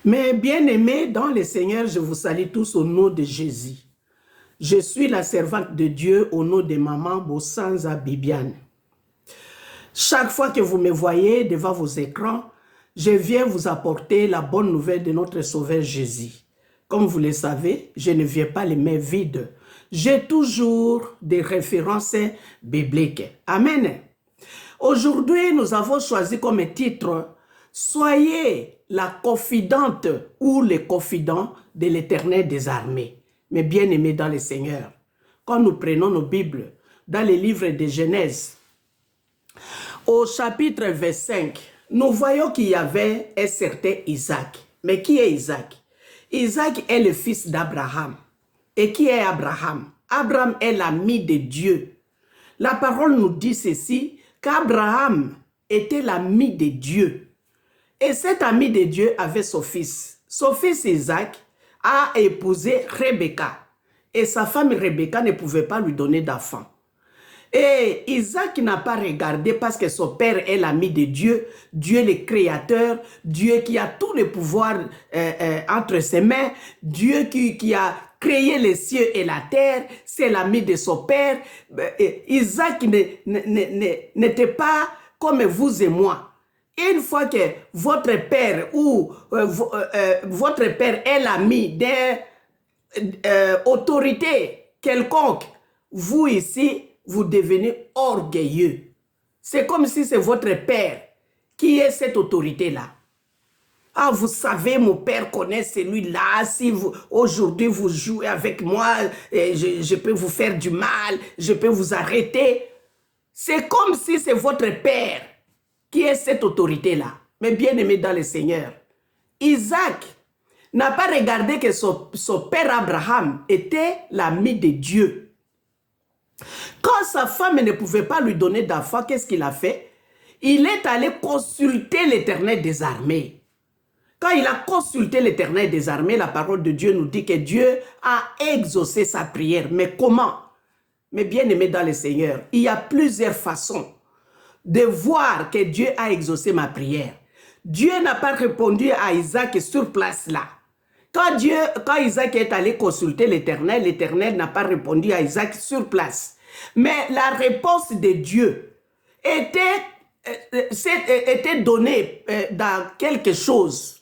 Mes bien-aimés dans le Seigneur, je vous salue tous au nom de Jésus. Je suis la servante de Dieu au nom de Maman Bossanza Bibiane. Chaque fois que vous me voyez devant vos écrans, je viens vous apporter la bonne nouvelle de notre Sauveur Jésus. Comme vous le savez, je ne viens pas les mains vides. J'ai toujours des références bibliques. Amen. Aujourd'hui, nous avons choisi comme titre « Soyez la confidente ou le confident de l'Éternel des armées ». Mes bien-aimés dans le Seigneur, quand nous prenons nos Bibles dans les livres de Genèse, au chapitre 25, nous voyons qu'il y avait un certain Isaac. Mais qui est Isaac? Isaac est le fils d'Abraham. Et qui est Abraham? Abraham est l'ami de Dieu. La parole nous dit ceci, qu'Abraham était l'ami de Dieu. Et cet ami de Dieu avait son fils. Son fils Isaac a épousé Rebecca. Et sa femme Rebecca ne pouvait pas lui donner d'enfant. Et Isaac n'a pas regardé parce que son père est l'ami de Dieu, Dieu le créateur, Dieu qui a tout le pouvoir entre ses mains, Dieu qui a créé les cieux et la terre, c'est l'ami de son père. Isaac n'était pas comme vous et moi. Une fois que votre père ou votre père est l'ami d'une autorité quelconque, vous ici, vous devenez orgueilleux. C'est comme si c'est votre père qui est cette autorité-là. Ah, vous savez, mon père connaît celui-là. Si aujourd'hui vous jouez avec moi, je peux vous faire du mal, je peux vous arrêter. C'est comme si c'est votre père qui est cette autorité-là. Mais bien aimé dans le Seigneur, Isaac n'a pas regardé que son père Abraham était l'ami de Dieu. Quand sa femme ne pouvait pas lui donner d'enfant, qu'est-ce qu'il a fait? Il est allé consulter l'Éternel des armées. Quand il a consulté l'Éternel des armées, la parole de Dieu nous dit que Dieu a exaucé sa prière. Mais comment? Mais bien aimé dans le Seigneur, il y a plusieurs façons de voir que Dieu a exaucé ma prière. Dieu n'a pas répondu à Isaac sur place là. Quand Isaac est allé consulter l'Éternel, l'Éternel n'a pas répondu à Isaac sur place. Mais la réponse de Dieu était donnée dans quelque chose.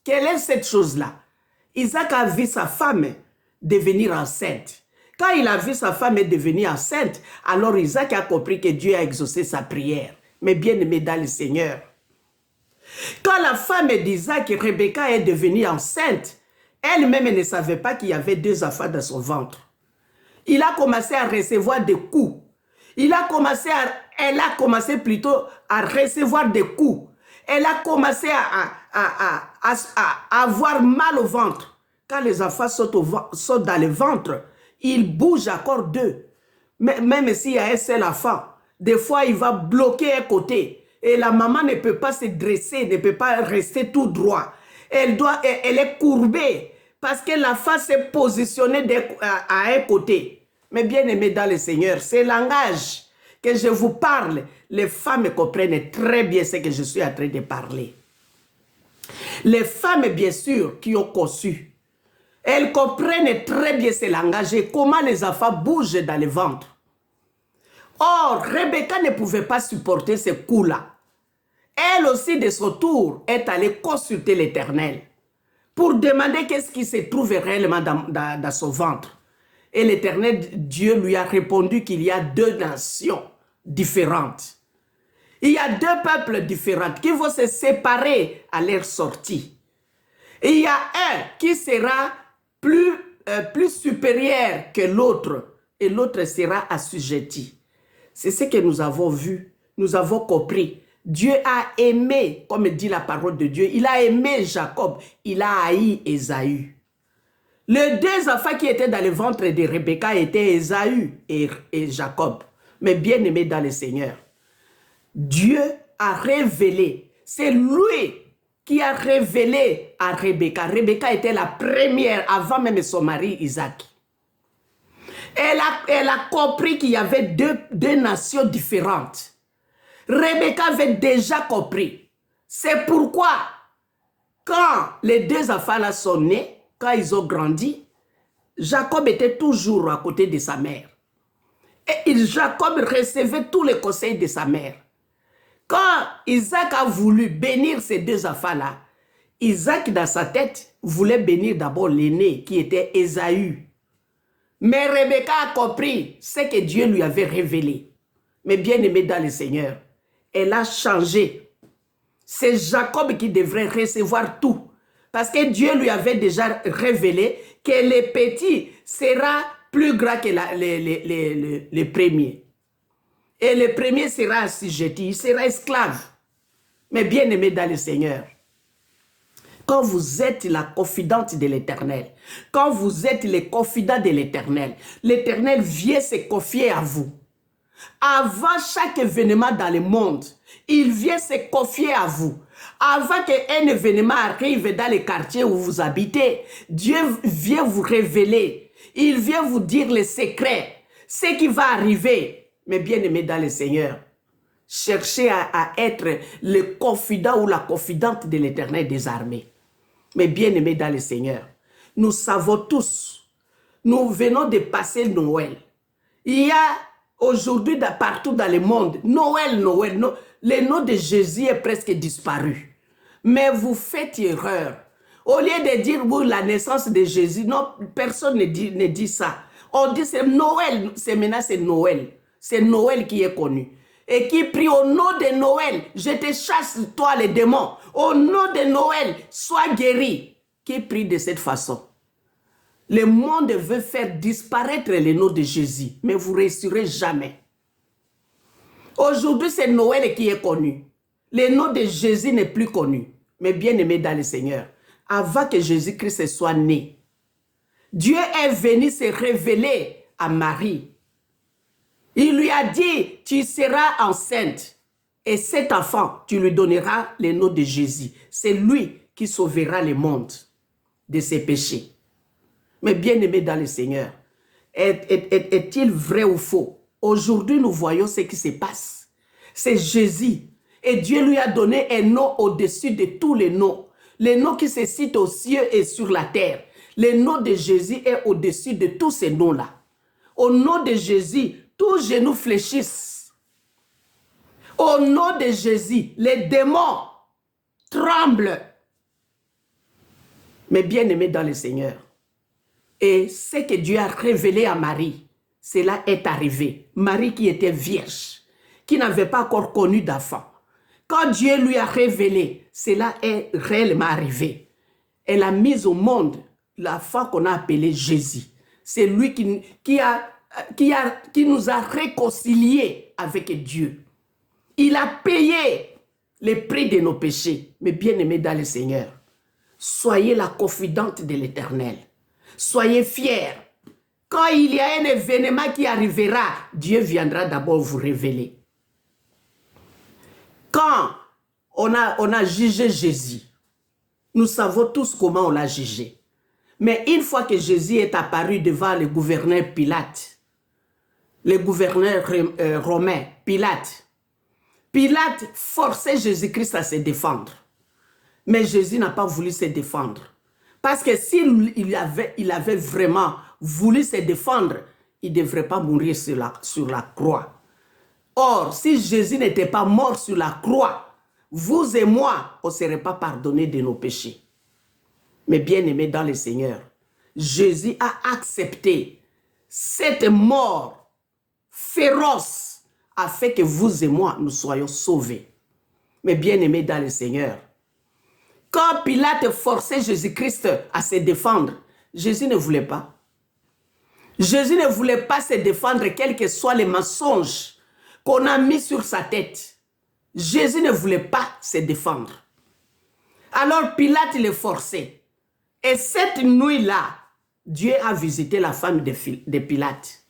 Quelle est cette chose-là? Isaac a vu sa femme devenir enceinte. Quand il a vu sa femme devenir enceinte, alors Isaac a compris que Dieu a exaucé sa prière. Mais bien aimé dans le Seigneur, quand la femme d'Isaac, Rebecca, est devenue enceinte, elle-même ne savait pas qu'il y avait 2 enfants dans son ventre. Il a commencé à recevoir des coups. Elle a commencé plutôt à recevoir des coups. Elle a commencé à avoir mal au ventre. Quand les enfants sont dans le ventre, ils bougent encore d'eux. Même s'il y a un seul enfant, des fois il va bloquer un côté. Et la maman ne peut pas se dresser, ne peut pas rester tout droit. Elle est courbée parce que la face est positionnée à un côté. Mais bien aimé dans le Seigneur, ce langage que je vous parle, les femmes comprennent très bien ce que je suis en train de parler. Les femmes, bien sûr, qui ont conçu, elles comprennent très bien ce langage et comment les enfants bougent dans le ventre. Or, Rebecca ne pouvait pas supporter ce coup-là. Elle aussi, de son tour, est allée consulter l'Éternel pour demander qu'est-ce qui se trouve réellement dans son ventre. Et l'Éternel, Dieu lui a répondu qu'il y a 2 nations différentes. Il y a 2 peuples différents qui vont se séparer à leur sortie. Et il y a un qui sera plus supérieur que l'autre et l'autre sera assujetti. C'est ce que nous avons vu, nous avons compris. Dieu a aimé, comme dit la parole de Dieu, il a aimé Jacob, il a haï Ésaü. Les 2 enfants qui étaient dans le ventre de Rebecca étaient Ésaü et Jacob. Mais bien aimés dans le Seigneur, Dieu a révélé, c'est lui qui a révélé à Rebecca. Rebecca était la première avant même son mari Isaac. Elle a compris qu'il y avait deux nations différentes. Rebecca avait déjà compris. C'est pourquoi Quand les deux enfants-là sont nés, quand ils ont grandi, Jacob était toujours à côté de sa mère. Et Jacob recevait tous les conseils de sa mère. Quand Isaac a voulu bénir ces deux enfants-là, Isaac, dans sa tête, voulait bénir d'abord l'aîné, qui était Ésaü. Mais Rebecca a compris ce que Dieu lui avait révélé. Mais bien aimé dans le Seigneur, elle a changé. C'est Jacob qui devrait recevoir tout. Parce que Dieu lui avait déjà révélé que le petit sera plus grand que les premiers. Et le premier sera assujetti, il sera esclave. Mais bien aimé dans le Seigneur, quand vous êtes la confidente de l'Éternel, quand vous êtes les confidents de l'Éternel, l'Éternel vient se confier à vous. Avant chaque événement dans le monde, il vient se confier à vous. Avant qu'un événement arrive dans le quartier où vous habitez, Dieu vient vous révéler. Il vient vous dire les secrets, ce qui va arriver. Mais bien aimé dans le Seigneur, cherchez à être le confident ou la confidente de l'Éternel des armées. Mais bien aimé dans le Seigneur, nous savons tous, nous venons de passer Noël. Il y a aujourd'hui partout dans le monde, Noël, le nom de Jésus est presque disparu. Mais vous faites erreur. Au lieu de dire oui, la naissance de Jésus, non, personne ne dit ça. On dit c'est Noël, maintenant c'est Noël. C'est Noël qui est connu. Et qui prie au nom de Noël, je te chasse toi les démons. Au nom de Noël, sois guéri. Qui prie de cette façon. Le monde veut faire disparaître le nom de Jésus, mais vous ne réussirez jamais. Aujourd'hui, c'est Noël qui est connu. Le nom de Jésus n'est plus connu. Mais bien aimé dans le Seigneur, avant que Jésus-Christ soit né, Dieu est venu se révéler à Marie. Il lui a dit, tu seras enceinte et cet enfant, tu lui donneras le nom de Jésus. C'est lui qui sauvera le monde de ses péchés. Mais bien aimé dans le Seigneur, est-il vrai ou faux? Aujourd'hui, nous voyons ce qui se passe. C'est Jésus. Et Dieu lui a donné un nom au-dessus de tous les noms. Les noms qui se citent aux cieux et sur la terre. Le nom de Jésus est au-dessus de tous ces noms-là. Au nom de Jésus, tous genoux fléchissent. Au nom de Jésus, les démons tremblent. Mais bien aimé dans le Seigneur. Et ce que Dieu a révélé à Marie, cela est arrivé. Marie qui était vierge, qui n'avait pas encore connu d'enfant. Quand Dieu lui a révélé, cela est réellement arrivé. Elle a mis au monde l'enfant qu'on a appelé Jésus. C'est lui qui nous a réconciliés avec Dieu. Il a payé le prix de nos péchés. Mais bien aimé dans le Seigneur, soyez la confidente de l'Éternel. Soyez fiers. Quand il y a un événement qui arrivera, Dieu viendra d'abord vous révéler. Quand on a jugé Jésus, nous savons tous comment on l'a jugé. Mais une fois que Jésus est apparu devant le gouverneur Pilate, le gouverneur romain Pilate forçait Jésus-Christ à se défendre. Mais Jésus n'a pas voulu se défendre. Parce que s'il avait vraiment voulu se défendre, il ne devrait pas mourir sur la croix. Or, si Jésus n'était pas mort sur la croix, vous et moi, on ne serait pas pardonnés de nos péchés. Mais bien aimé dans le Seigneur, Jésus a accepté cette mort féroce afin que vous et moi, nous soyons sauvés. Mais bien aimé dans le Seigneur, quand Pilate forçait Jésus-Christ à se défendre, Jésus ne voulait pas. Jésus ne voulait pas se défendre, quels que soient les mensonges qu'on a mis sur sa tête. Jésus ne voulait pas se défendre. Alors Pilate le forçait. Et cette nuit-là, Dieu a visité la femme de Pilate.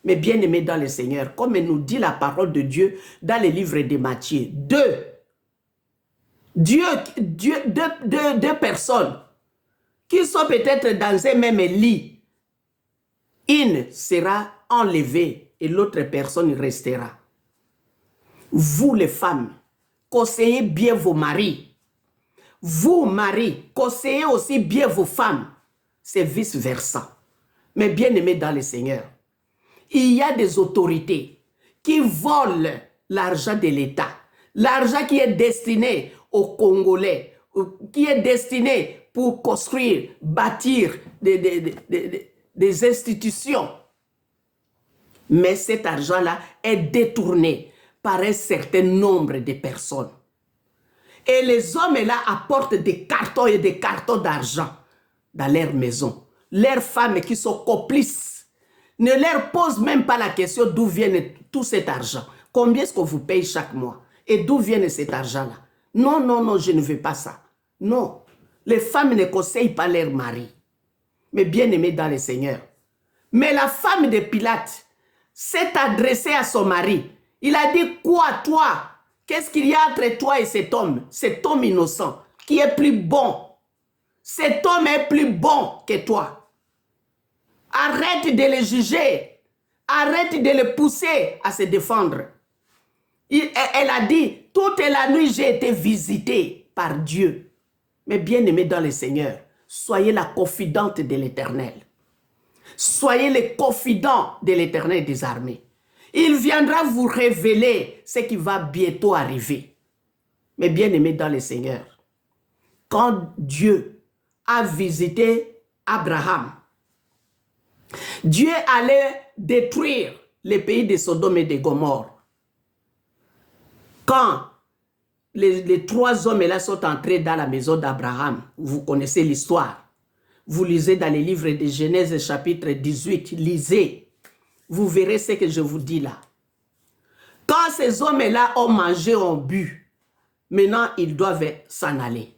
Mais bien aimé dans le Seigneur, comme nous dit la parole de Dieu dans le livre de Matthieu, deux personnes qui sont peut-être dans un même lit, une sera enlevée et l'autre personne restera. Vous les femmes, conseillez bien vos maris. Vous, maris, conseillez aussi bien vos femmes. C'est vice-versa. Mais bien aimés dans le Seigneur, il y a des autorités qui volent l'argent de l'État. L'argent qui est destiné aux Congolais, qui est destiné pour construire, bâtir des institutions. Mais cet argent-là est détourné par un certain nombre de personnes. Et les hommes-là apportent des cartons et des cartons d'argent dans leur maison. Leurs femmes qui sont complices ne leur posent même pas la question d'où vient tout cet argent. Combien est-ce qu'on vous paye chaque mois? Et d'où vient cet argent-là? Non, non, non, je ne veux pas ça. Non, les femmes ne conseillent pas leur mari. Mais bien aimés dans le Seigneur. Mais la femme de Pilate s'est adressée à son mari. Il a dit, quoi, toi? Qu'est-ce qu'il y a entre toi et cet homme innocent, qui est plus bon? Cet homme est plus bon que toi. Arrête de le juger. Arrête de le pousser à se défendre. Elle a dit, toute la nuit, j'ai été visitée par Dieu. Mais bien aimé dans le Seigneur, soyez la confidente de l'Éternel. Soyez les confidents de l'Éternel des armées. Il viendra vous révéler ce qui va bientôt arriver. Mais bien aimé dans le Seigneur, quand Dieu a visité Abraham, Dieu allait détruire les pays de Sodome et de Gomorrhe. Quand les trois hommes-là sont entrés dans la maison d'Abraham, vous connaissez l'histoire. Vous lisez dans les livres de Genèse chapitre 18, lisez. Vous verrez ce que je vous dis là. Quand ces hommes-là ont mangé, ont bu, maintenant ils doivent s'en aller.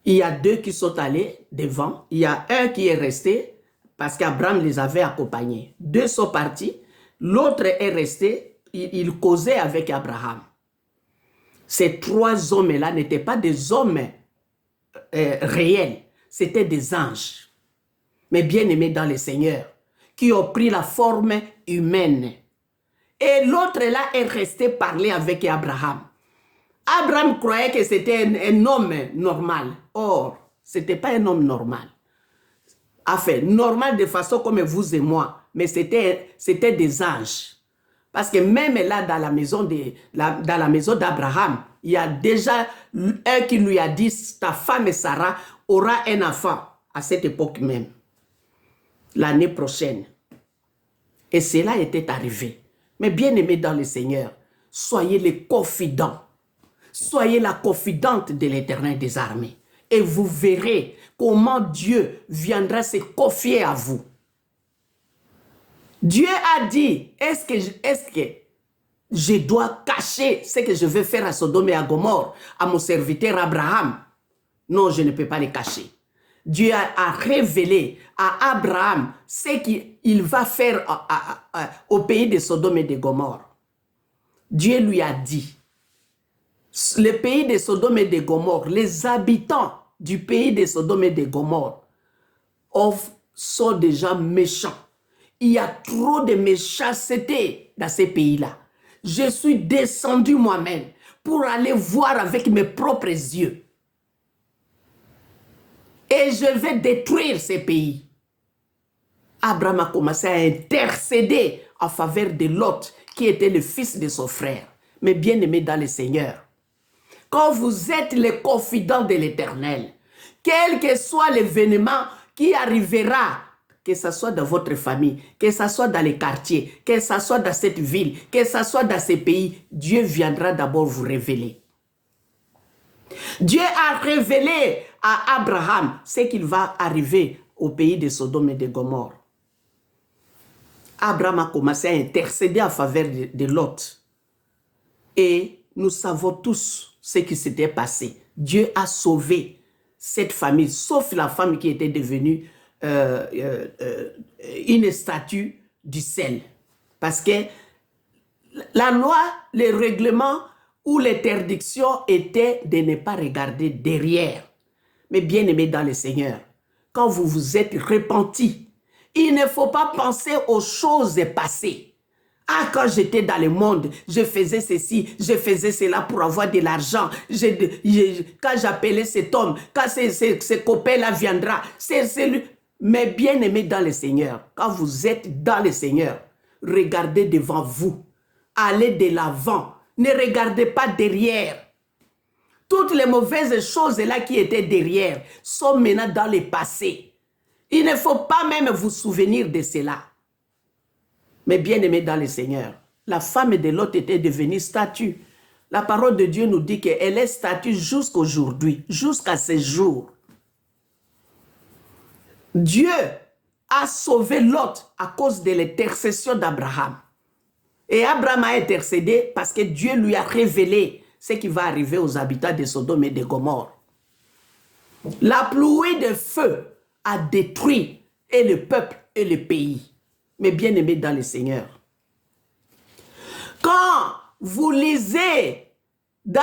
Il y a deux qui sont allés devant. Il y a un qui est resté parce qu'Abraham les avait accompagnés. Deux sont partis. L'autre est resté. Il causait avec Abraham. Ces trois hommes-là n'étaient pas des hommes réels. C'étaient des anges. Mais bien aimés dans le Seigneur, qui ont pris la forme humaine. Et l'autre là est resté parler avec Abraham. Abraham croyait que c'était un homme normal. Or, ce n'était pas un homme normal. Enfin, normal de façon comme vous et moi. Mais c'était des anges. Parce que même là, dans la maison d'Abraham, il y a déjà un qui lui a dit, ta femme Sarah aura un enfant à cette époque même. L'année prochaine. Et cela était arrivé. Mais bien aimés dans le Seigneur, soyez les confidents. Soyez la confidente de l'Éternel des armées. Et vous verrez comment Dieu viendra se confier à vous. Dieu a dit, est-ce que je dois cacher ce que je vais faire à Sodome et à Gomorrhe, à mon serviteur Abraham? Non, je ne peux pas le cacher. Dieu a révélé à Abraham ce qu'il va faire au pays de Sodome et de Gomorrhe. Dieu lui a dit, le pays de Sodome et de Gomorrhe, les habitants du pays de Sodome et de Gomorrhe sont déjà méchants. Il y a trop de méchanceté dans ces pays-là. Je suis descendu moi-même pour aller voir avec mes propres yeux. Et je vais détruire ces pays. Abraham a commencé à intercéder en faveur de Lot, qui était le fils de son frère. Mais bien aimé dans le Seigneur, quand vous êtes les confidents de l'Éternel, quel que soit l'événement qui arrivera, que ce soit dans votre famille, que ce soit dans les quartiers, que ce soit dans cette ville, que ce soit dans ces pays, Dieu viendra d'abord vous révéler. Dieu a révélé à Abraham ce qu'il va arriver au pays de Sodome et de Gomorrhe. Abraham a commencé à intercéder en faveur de Lot. Et nous savons tous ce qui s'était passé. Dieu a sauvé cette famille, sauf la femme qui était devenue une statue du sel. Parce que la loi, les règlements ou l'interdiction était de ne pas regarder derrière. Mais bien aimé dans le Seigneur, quand vous vous êtes repentis, il ne faut pas penser aux choses passées. Ah, quand j'étais dans le monde, je faisais ceci, je faisais cela pour avoir de l'argent. Quand j'appelais cet homme, quand ce copain-là viendra, c'est lui. Mais bien aimé dans le Seigneur, quand vous êtes dans le Seigneur, regardez devant vous. Allez de l'avant. Ne regardez pas derrière. Toutes les mauvaises choses là qui étaient derrière sont maintenant dans le passé. Il ne faut pas même vous souvenir de cela. Mais bien aimé dans le Seigneur, la femme de Lot était devenue statue. La parole de Dieu nous dit qu'elle est statue jusqu'aujourd'hui, jusqu'à ce jour. Dieu a sauvé Lot à cause de l'intercession d'Abraham. Et Abraham a intercédé parce que Dieu lui a révélé ce qui va arriver aux habitants de Sodome et de Gomorrhe. La pluie de feu a détruit et le peuple et le pays. Mais bien aimé dans le Seigneur, quand vous lisez dans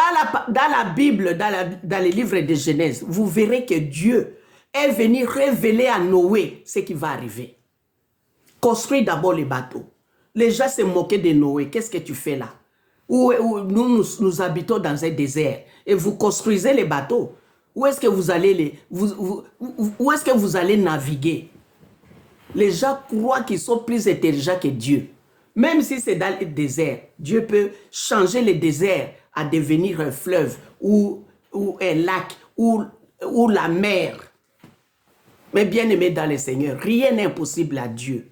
la Bible, dans les livres de Genèse, vous verrez que Dieu est venu révéler à Noé ce qui va arriver. Construis d'abord les bateaux. Les gens se moquaient de Noé. Qu'est-ce que tu fais là? Nous habitons dans un désert et vous construisez les bateaux. Où est-ce que vous allez où est-ce que vous allez naviguer? Les gens croient qu'ils sont plus intelligents que Dieu. Même si c'est dans le désert, Dieu peut changer le désert à devenir un fleuve ou un lac ou la mer. Mais bien aimé dans le Seigneur, rien n'est impossible à Dieu.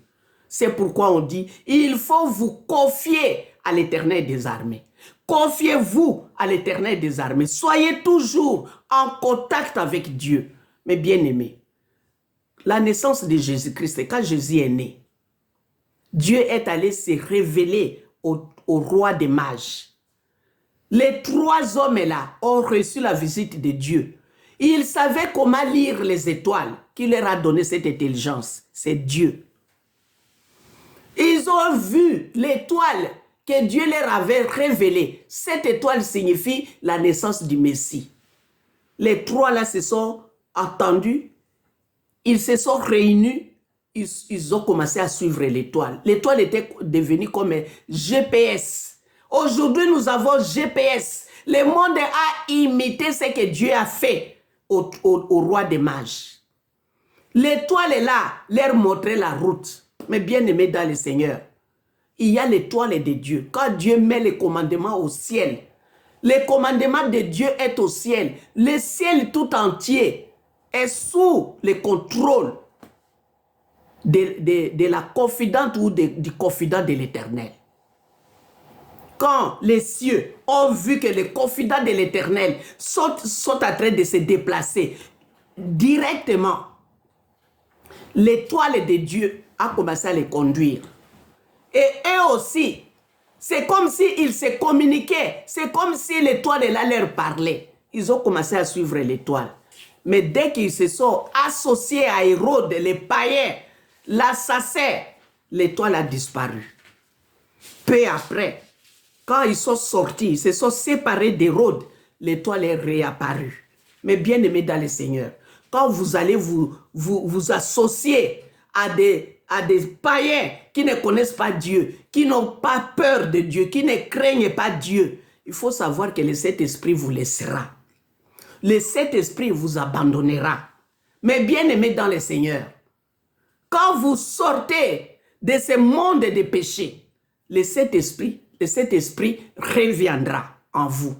C'est pourquoi on dit, il faut vous confier à l'Éternel des armées. Confiez-vous à l'Éternel des armées. Soyez toujours en contact avec Dieu. Mais bien aimé, la naissance de Jésus-Christ, c'est quand Jésus est né. Dieu est allé se révéler au roi des mages. Les trois hommes-là ont reçu la visite de Dieu. Ils savaient comment lire les étoiles. Qui leur a donné cette intelligence? C'est Dieu. Ils ont vu l'étoile que Dieu leur avait révélée. Cette étoile signifie la naissance du Messie. Les trois là se sont attendus. Ils se sont réunis, ils ont commencé à suivre l'étoile. L'étoile était devenue comme un GPS. Aujourd'hui, nous avons GPS. Le monde a imité ce que Dieu a fait au roi des mages. L'étoile est là, leur montrer la route. Mais bien aimé dans le Seigneur, il y a l'étoile de Dieu. Quand Dieu met les commandements au ciel, le commandement de Dieu est au ciel. Le ciel tout entier est sous le contrôle de la confidente ou du confident de l'Éternel. Quand les cieux ont vu que les confidents de l'Éternel sont en train de se déplacer directement, l'étoile de Dieu a commencé à les conduire. Et eux aussi, c'est comme s'ils se communiquaient, c'est comme si l'étoile leur parlait. Ils ont commencé à suivre l'étoile. Mais dès qu'ils se sont associés à Hérode, les païens, l'assassin, l'étoile a disparu. Peu après, quand ils sont sortis, ils se sont séparés d'Hérode, l'étoile est réapparue. Mais bien aimé dans le Seigneur, quand vous allez vous associer à des païens qui ne connaissent pas Dieu, qui n'ont pas peur de Dieu, qui ne craignent pas Dieu, il faut savoir que le Saint-Esprit vous laissera. Le Saint-Esprit vous abandonnera. Mais bien aimé dans le Seigneur, quand vous sortez de ce monde de péché, le Saint-Esprit reviendra en vous.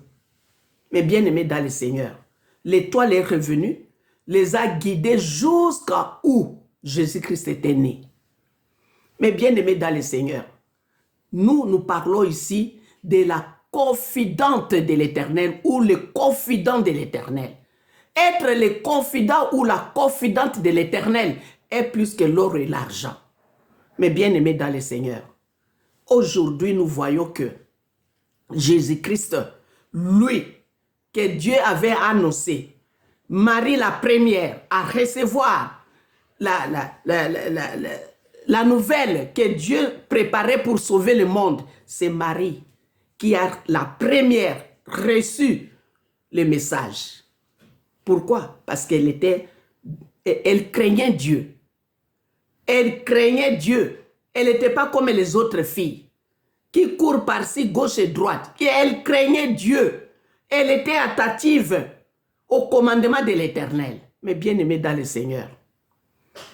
Mais bien aimé dans le Seigneur, l'étoile est revenue, les a guidés jusqu'à où Jésus-Christ était né. Mais bien aimé dans le Seigneur, nous parlons ici de la confidente de l'Éternel ou le confident de l'Éternel. Être le confident ou la confidente de l'Éternel est plus que l'or et l'argent. Mais bien aimé dans le Seigneur, aujourd'hui nous voyons que Jésus-Christ, lui, que Dieu avait annoncé, Marie la première à recevoir la nouvelle que Dieu préparait pour sauver le monde, c'est Marie qui a la première reçu le message. Pourquoi? Parce qu'elle craignait Dieu. Elle craignait Dieu. Elle n'était pas comme les autres filles. qui court par-ci, gauche et droite. Et elle craignait Dieu. Elle était attentive au commandement de l'Éternel. Mais bien aimé dans le Seigneur,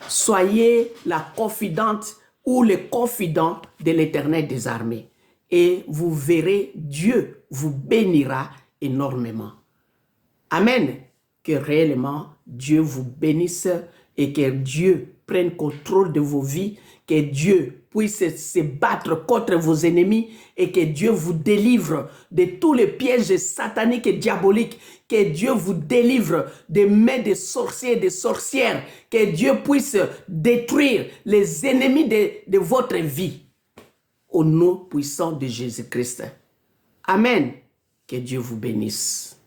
soyez la confidente ou le confident de l'Éternel des armées. Et vous verrez, Dieu vous bénira énormément. Amen. Que réellement Dieu vous bénisse et que Dieu prenne contrôle de vos vies, que Dieu puisse se battre contre vos ennemis et que Dieu vous délivre de tous les pièges sataniques et diaboliques, que Dieu vous délivre des mains des sorciers et des sorcières, que Dieu puisse détruire les ennemis de votre vie. Au nom puissant de Jésus-Christ. Amen. Que Dieu vous bénisse.